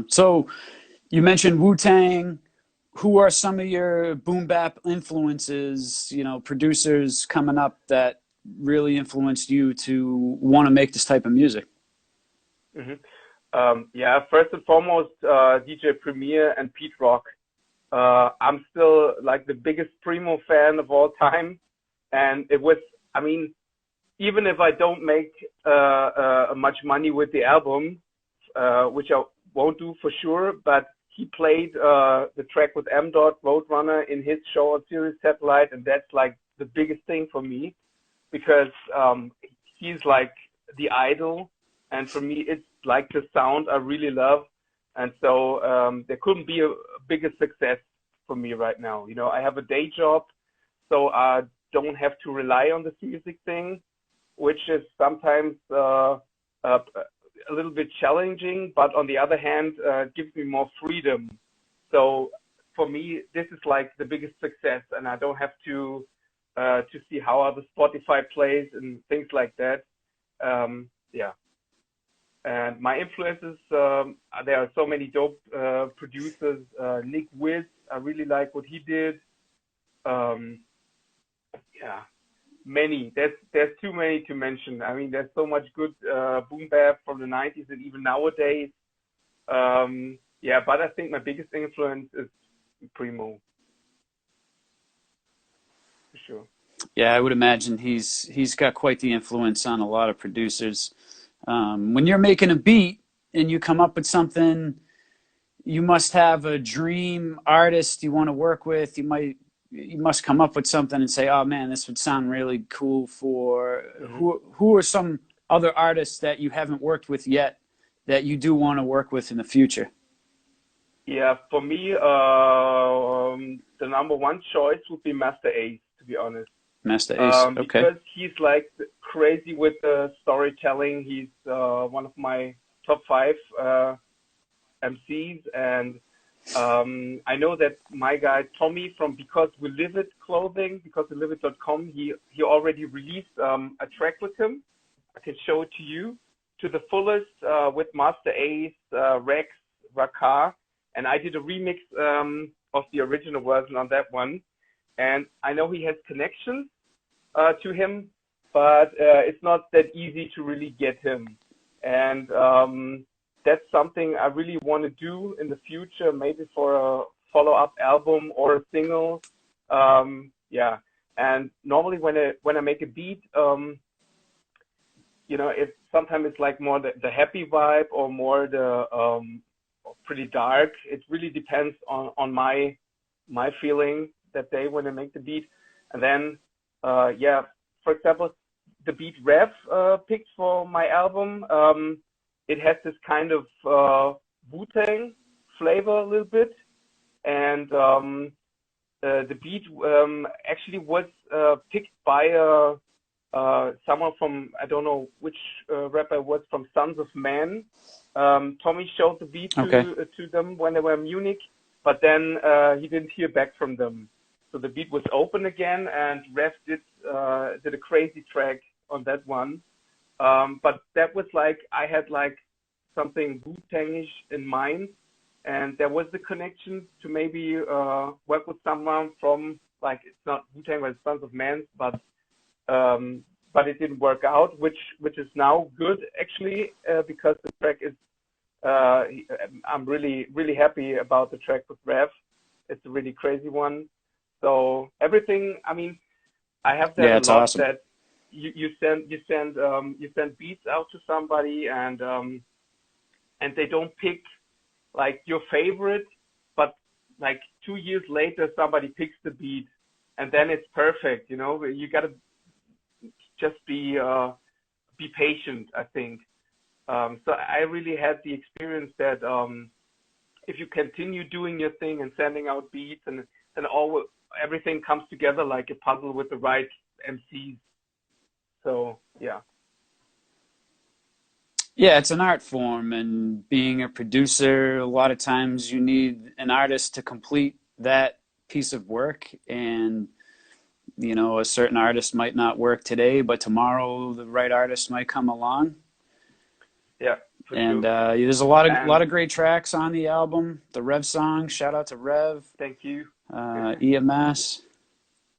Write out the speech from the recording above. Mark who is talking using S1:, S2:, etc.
S1: So you mentioned Wu-Tang. Who are some of your boom bap influences, producers coming up that really influenced you to want to make this type of music?
S2: hmm Yeah, first and foremost, DJ Premier and Pete Rock. I'm still like the biggest Primo fan of all time, and it was, I mean, even if I don't make much money with the album, which I won't do for sure, but he played the track with M. Dot Roadrunner in his show on Sirius Satellite, and that's like the biggest thing for me because he's like the idol, and for me, it's like the sound I really love, and so there couldn't be a bigger success for me right now. You know, I have a day job, so I don't have to rely on this music thing, which is sometimes a little bit challenging, but on the other hand, gives me more freedom. So for me, this is like the biggest success, and I don't have to see how other Spotify plays and things like that. Yeah, and my influences, there are so many dope producers. Nick Wiz, I really like what he did. Um, yeah, many. There's too many to mention. I mean, there's so much good boom bap from the 90s and even nowadays. Yeah, but I think my biggest influence is Primo, for sure.
S1: Yeah, I would imagine he's got quite the influence on a lot of producers. When you're making a beat and you come up with something, you must have a dream artist you want to work with. You must come up with something and say, "Oh man, this would sound really cool for."
S2: hmm
S1: Who are some other artists that you haven't worked with yet that you do want to work with in the future?
S2: Yeah, for me, the number one choice would be Master Ace, to be honest.
S1: Master Ace. Okay.
S2: Because he's like crazy with the storytelling. He's one of my top five MCs, and I know that my guy Tommy from Because We Live It Clothing, BecauseWeLiveIt.com, he already released a track with him. I can show it to you to the fullest with Master Ace, Rex, Rakar, and I did a remix of the original version on that one. And I know he has connections to him, but it's not that easy to really get him. And that's something I really want to do in the future, maybe for a follow-up album or a single. Yeah. And normally when I make a beat, it sometimes it's like more the happy vibe or more the pretty dark. It really depends on my feeling that day when I make the beat. And then yeah, for example, the beat Rev picked for my album, it has this kind of Wu-Tang flavor a little bit, and the beat actually was picked by someone from, I don't know which rapper it was, from Sons of Man. Tommy showed the beat
S1: Okay.
S2: to them when they were in Munich, but then he didn't hear back from them. So the beat was open again, and Rev did a crazy track on that one. But that was like I had like something Wu-Tangish in mind, and there was the connection to maybe work with someone from, like, it's not Wu-Tang but it's Sons of Man, but it didn't work out, which is now good actually, because the track is I'm really happy about the track with Rev. It's a really crazy one. So everything, I mean, I have that
S1: Yeah,
S2: a
S1: it's
S2: lot,
S1: awesome.
S2: that you send beats out to somebody, and they don't pick like your favorite, but like 2 years later somebody picks the beat, and then it's perfect. You gotta just be patient, I think. So I really had the experience that if you continue doing your thing and sending out beats, and then everything comes together like a puzzle with the right MCs. So yeah.
S1: Yeah, it's an art form, and being a producer, a lot of times you need an artist to complete that piece of work. And, a certain artist might not work today, but tomorrow the right artist might come along.
S2: Yeah. for
S1: And
S2: sure.
S1: there's a
S2: And
S1: lot of great tracks on the album. The Rev song, shout out to Rev,
S2: thank you.
S1: EMS.